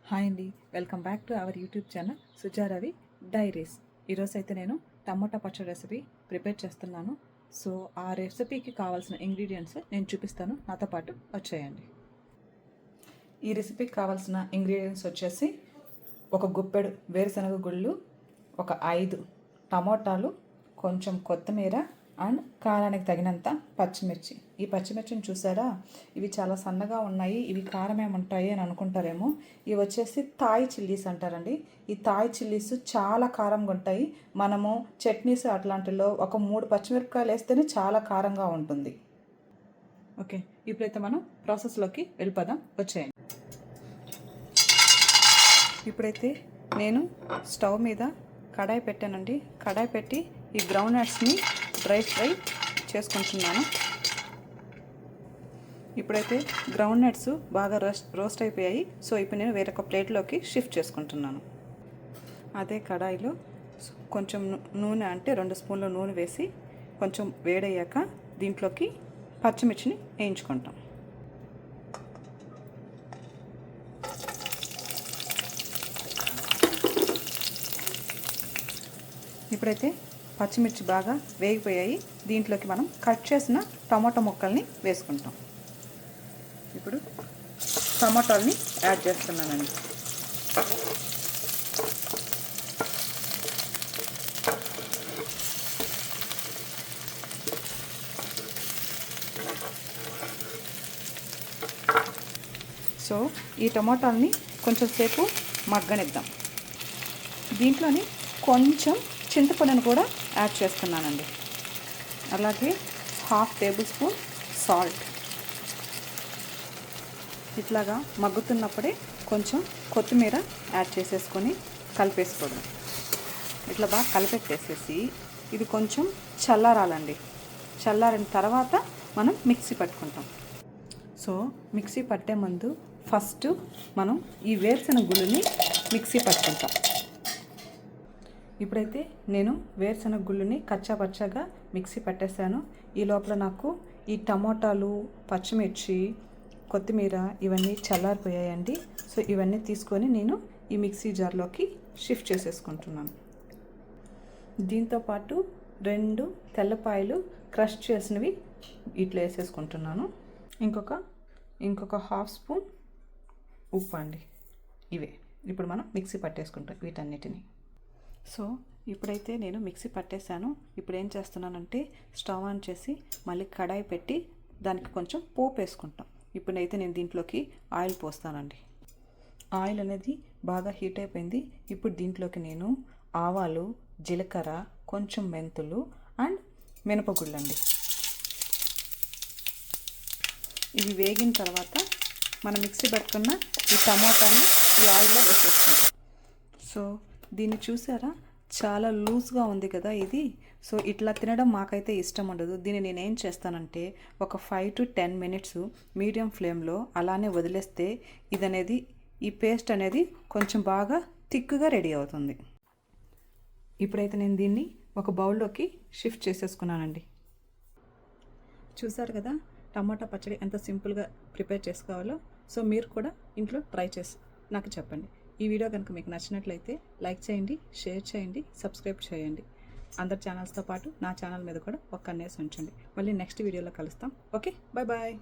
Hi అండి, welcome back to our YouTube channel Sujaravi diaries. ఈరోజు అయితే నేను టమోటా పచ్చడి రెసిపీ ప్రిపేర్ చేస్తున్నాను. సో ఆ రెసిపీకి కావాల్సిన ఇంగ్రీడియంట్స్ నేను చూపిస్తాను, నాతో పాటు వచ్చేయండి. ఈ రెసిపీకి కావాల్సిన ఇంగ్రీడియంట్స్ వచ్చేసి ఒక గుప్పెడు వేరుశనగ గుళ్ళు, ఒక 5 టమోటాలు, కొంచెం కొత్తిమీర అండ్ కారానికి తగినంత పచ్చిమిర్చి. ఈ పచ్చిమిర్చిని చూసారా, ఇవి చాలా సన్నగా ఉన్నాయి, ఇవి కారం ఏముంటాయి అని అనుకుంటారేమో. ఇవి వచ్చేసి థాయ్ చిల్లీస్ అంటారండి. ఈ థాయ్ చిల్లీస్ చాలా కారంగా ఉంటాయి. మనము చట్నీస్ అట్లాంటిలో ఒక 3 పచ్చిమిరపకాయలు వేస్తేనే చాలా కారంగా ఉంటుంది. ఓకే, ఇప్పుడైతే మనం ప్రాసెస్లోకి వెళ్ళిపోదాం, వచ్చేయండి. ఇప్పుడైతే నేను స్టవ్ మీద కడాయి పెట్టానండి. కడాయి పెట్టి ఈ గ్రౌండ్ నట్స్ని డ్రై ఫ్రై చేసుకుంటున్నాను. ఇప్పుడైతే గ్రౌండ్ నట్స్ బాగా రోస్ట్ అయిపోయాయి. సో ఇప్పుడు నేను వేరొక ప్లేట్లోకి షిఫ్ట్ చేసుకుంటున్నాను. అదే కడాయిలో కొంచెం నూనె, అంటే 2 స్పూన్ల నూనె వేసి కొంచెం వేడయ్యాక దీంట్లోకి పచ్చిమిర్చిని వేయించుకుంటాం. ఇప్పుడైతే పచ్చిమిర్చి బాగా వేగిపోయాయి. దీంట్లోకి మనం కట్ చేసిన టమాటా ముక్కల్ని వేసుకుంటాం. ఇప్పుడు టమాటాలని యాడ్ చేస్తున్నానండి. సో ఈ టమాటాలని కొంచెం సేపు మగ్గనిద్దాం. దీంట్లోని కొంచెం చింతపండును కూడా యాడ్ చేస్తున్నానండి. అలాగే 1/2 టేబుల్ స్పూన్ సాల్ట్. ఇట్లాగా మగ్గుతున్నప్పుడే కొంచెం కొత్తిమీర యాడ్ చేసేసుకొని కలిపేసుకోవడం. ఇట్లా బాగా కలిపెట్టేసేసి ఇది కొంచెం చల్లారాలండి. చల్లారిన తర్వాత మనం మిక్సీ పట్టుకుంటాం. సో మిక్సీ పట్టే ముందు ఫస్ట్ మనం ఈ వేరుశనగ గుళ్ళని మిక్సీ పట్టుకుంటాం. ఇప్పుడైతే నేను వేరుశనగ గుళ్ళని కచ్చాపచ్చాగా మిక్సీ పట్టేశాను. ఈ లోపల నాకు ఈ టమోటాలు, పచ్చిమిర్చి, కొత్తిమీర ఇవన్నీ చల్లారిపోయాయండి. సో ఇవన్నీ తీసుకొని నేను ఈ మిక్సీ జార్లోకి షిఫ్ట్ చేసేసుకుంటున్నాను. దీంతోపాటు 2 తెల్లపాయలు క్రష్ చేసినవి ఇట్లా వేసేసుకుంటున్నాను. ఇంకొక 1/2 స్పూన్ ఉప్పు అండి. ఇవే ఇప్పుడు మనం మిక్సీ పట్టేసుకుంటాం వీటన్నిటిని. సో ఇప్పుడైతే నేను మిక్సీ పట్టేశాను. ఇప్పుడు ఏం చేస్తున్నానంటే స్టవ్ ఆన్ చేసి మళ్ళీ కడాయి పెట్టి దానికి కొంచెం పోపు వేసుకుంటాం. ఇప్పుడైతే నేను దీంట్లోకి ఆయిల్ పోస్తానండి. ఆయిల్ అనేది బాగా హీట్ అయిపోయింది. ఇప్పుడు దీంట్లోకి నేను ఆవాలు, జీలకర్ర, కొంచెం మెంతులు అండ్ మినపగుళ్ళు అండి. ఇవి వేగిన తర్వాత మనం మిక్సీ పట్టుకున్న ఈ టమాటాని ఈ ఆయిల్లో వేసేసుకుంటాం. సో దీన్ని చూసారా, చాలా లూజ్గా ఉంది కదా ఇది. సో ఇట్లా తినడం మాకైతే ఇష్టం ఉండదు. దీన్ని నేనేం చేస్తానంటే ఒక 5 to 10 మినిట్స్ మీడియం ఫ్లేమ్లో అలానే వదిలేస్తే ఇదనేది, ఈ పేస్ట్ అనేది కొంచెం బాగా థిక్గా రెడీ అవుతుంది. ఇప్పుడైతే నేను దీన్ని ఒక బౌల్లోకి షిఫ్ట్ చేసేసుకున్నానండి. చూసారు కదా టమాటా పచ్చడి ఎంత సింపుల్గా ప్రిపేర్ చేసుకోవాలో. సో మీరు కూడా ఇంట్లో ట్రై చేసి నాకు చెప్పండి. ఈ వీడియో కనుక మీకు నచ్చినట్లయితే లైక్ చేయండి, షేర్ చేయండి, సబ్స్క్రైబ్ చేయండి. అందరి ఛానల్స్తో పాటు నా ఛానల్ మీద కూడా ఒక కన్నేసి ఉంచండి. మళ్ళీ నెక్స్ట్ వీడియోలో కలుస్తాం. Okay, bye bye.